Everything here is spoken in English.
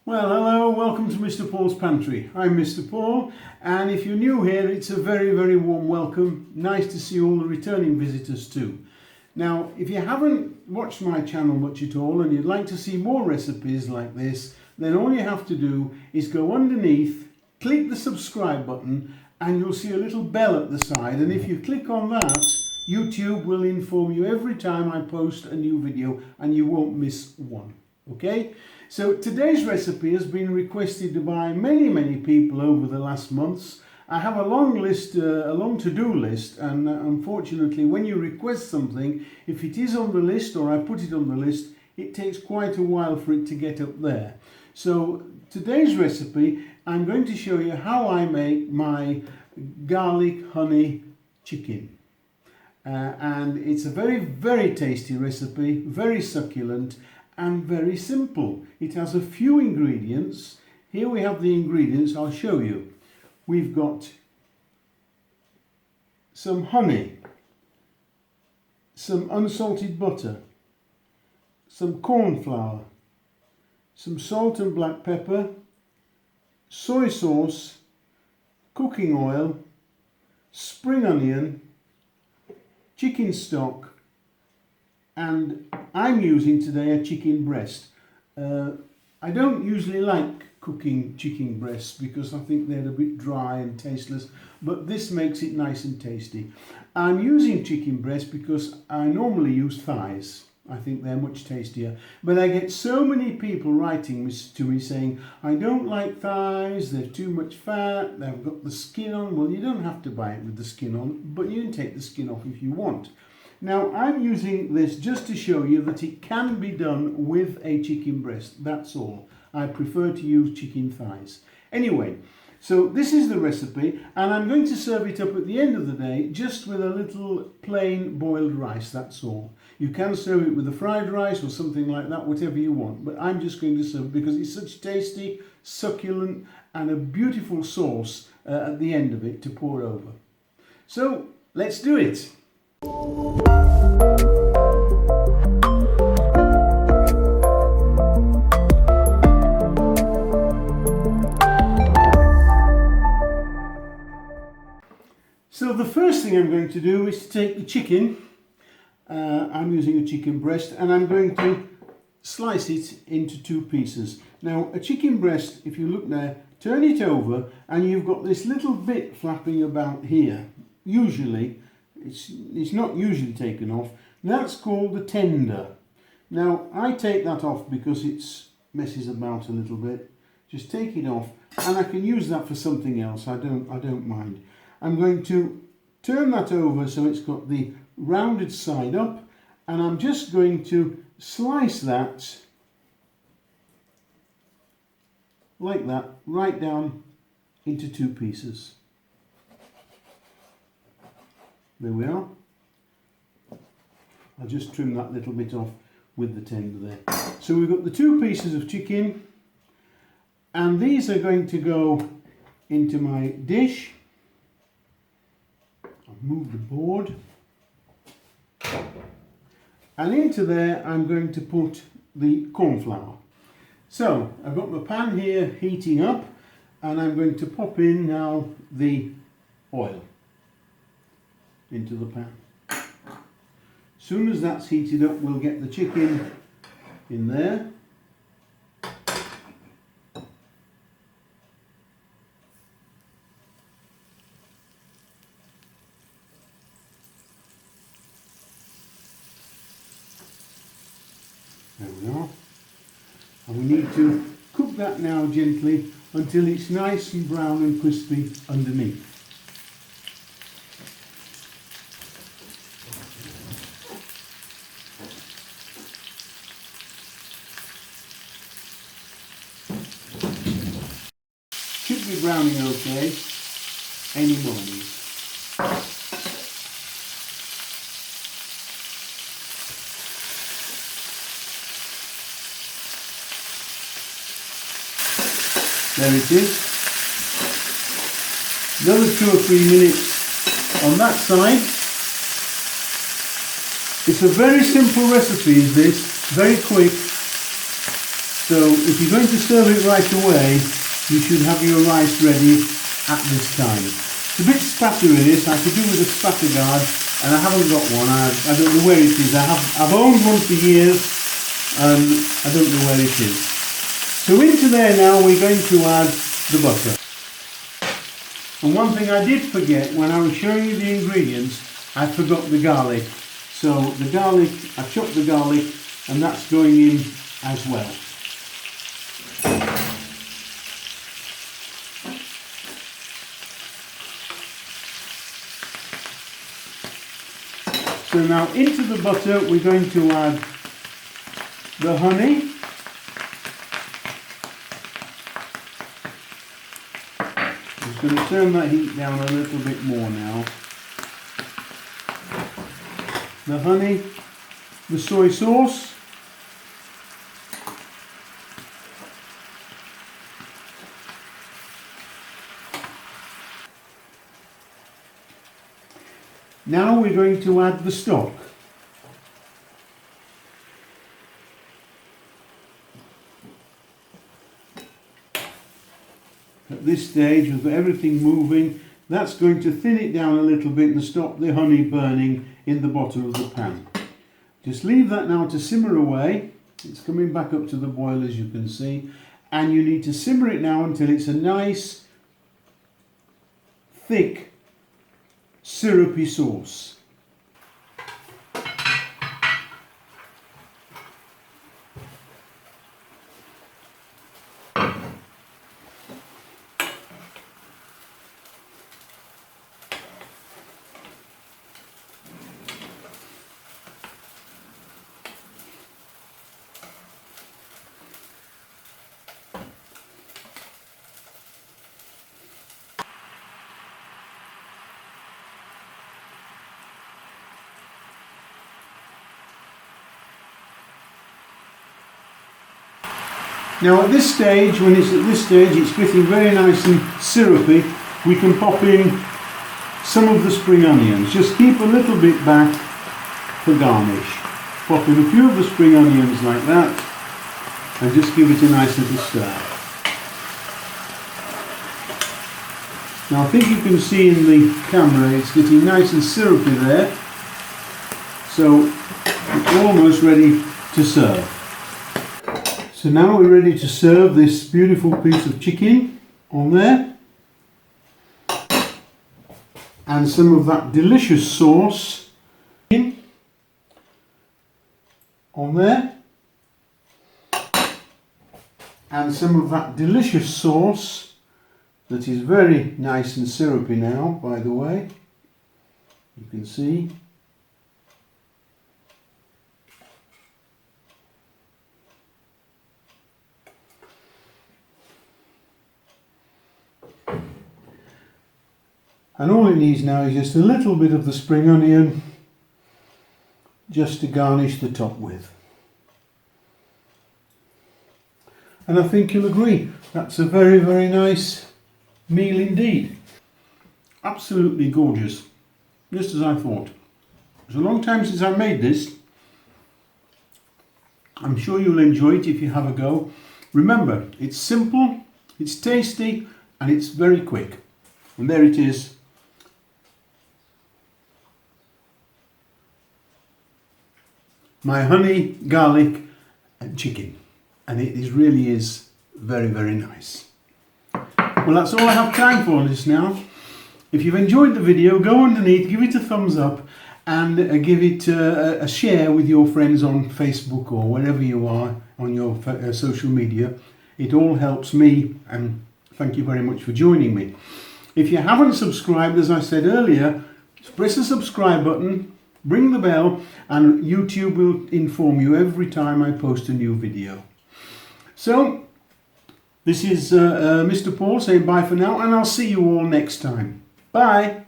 Well, hello, welcome to Mr. Paul's Pantry. I'm Mr. Paul, and if you're new here, it's a very, very warm welcome. Nice to see all the returning visitors too. Now, if you haven't watched my channel much at all and you'd like to see more recipes like this, then all you have to do is go underneath, click the subscribe button, and you'll see a little bell at the side. And if you click on that, YouTube will inform you every time I post a new video and you won't miss one. Okay? So today's recipe has been requested by many people over the last months. I have a long list, a long to-do list, and unfortunately when you request something, if it is on the list or I put it on the list, it takes quite a while for it to get up there. So today's recipe, I'm going to show you how I make my garlic honey chicken. And it's a very tasty recipe, very succulent and very simple. It has a few ingredients. Here we have the ingredients, I'll show you. We've got some honey, some unsalted butter, some cornflour, some salt and black pepper, soy sauce, cooking oil, spring onion, chicken stock, and I'm using today a chicken breast. I don't usually like cooking chicken breasts because I think they're a bit dry and tasteless, but this makes it nice and tasty. I'm using chicken breast because I normally use thighs. I think they're much tastier, but I get so many people writing to me saying, I don't like thighs, they're too much fat, they've got the skin on. Well, you don't have to buy it with the skin on, but you can take the skin off if you want. Now, I'm using this just to show you that it can be done with a chicken breast, that's all. I prefer to use chicken thighs. Anyway, so this is the recipe, and I'm going to serve it up at the end of the day just with a little plain boiled rice, that's all. You can serve it with a fried rice or something like that, whatever you want, but I'm just going to serve it because it's such tasty, succulent, and a beautiful sauce at the end of it to pour over. So, let's do it. So the first thing I'm going to do is to take the chicken, I'm using a chicken breast, and I'm going to slice it into two pieces. Now a chicken breast, if you look there, turn it over and you've got this little bit flapping about here. Usually, it's not usually taken off. That's called the tender. Now I take that off because it messes about a little bit. Just take it off, and I can use that for something else. I don't mind. I'm going to turn that over so it's got the rounded side up, and I'm just going to slice that like that right down into two pieces. There we are. I'll just trim that little bit off with the tender there. So we've got the two pieces of chicken, and these are going to go into my dish. I'll move the board. And into there I'm going to put the cornflour. So I've got my pan here heating up, and I'm going to pop in now the oil into the pan. As soon as that's heated up, we'll get the chicken in there. There we are. And we need to cook that now gently until it's nice and brown and crispy underneath. Should be browning okay any morning. There it is. Another 2 or 3 minutes on that side. It's a very simple recipe, is this, very quick. So if you're going to serve it right away, you should have your rice ready at this time. It's a bit spattery this. I could do with a spatter guard, and I haven't got one. I don't know where it is. I've owned one for years, and I don't know where it is. So into there now we're going to add the butter. And one thing I did forget when I was showing you the ingredients, I forgot the garlic. So the garlic, I chopped the garlic, and that's going in as well. So now into the butter we're going to add the honey. I'm just going to turn that heat down a little bit more now. The honey, the soy sauce, now we're going to add the stock. At this stage, with everything moving, that's going to thin it down a little bit and stop the honey burning in the bottom of the pan. Just leave that now to simmer away. It's coming back up to the boil, as you can see, and you need to simmer it now until it's a nice, thick, syrupy sauce. Now at this stage, when it's at this stage, it's getting very nice and syrupy. We can pop in some of the spring onions. Just keep a little bit back for garnish. Pop in a few of the spring onions like that, and just give it a nice little stir. Now I think you can see in the camera it's getting nice and syrupy there, so it's almost ready to serve. So now we're ready to serve this beautiful piece of chicken on there, and some of that delicious sauce on there, and some of that delicious sauce that is very nice and syrupy now, by the way, you can see. And all it needs now is just a little bit of the spring onion just to garnish the top with. And I think you'll agree, that's a very, very nice meal indeed. Absolutely gorgeous, just as I thought. It's a long time since I made this. I'm sure you'll enjoy it if you have a go. Remember, it's simple, it's tasty, and it's very quick. And there it is. My honey, garlic and chicken, and it really is very, very nice. Well, that's all I have time for this now. If you've enjoyed the video, go underneath, give it a thumbs up, and give it a share with your friends on Facebook or wherever you are on your social media. It all helps me, and thank you very much for joining me. If you haven't subscribed, as I said earlier, press the subscribe button, ring the bell, and YouTube will inform you every time I post a new video. So, this is Mr. Paul saying bye for now, and I'll see you all next time. Bye!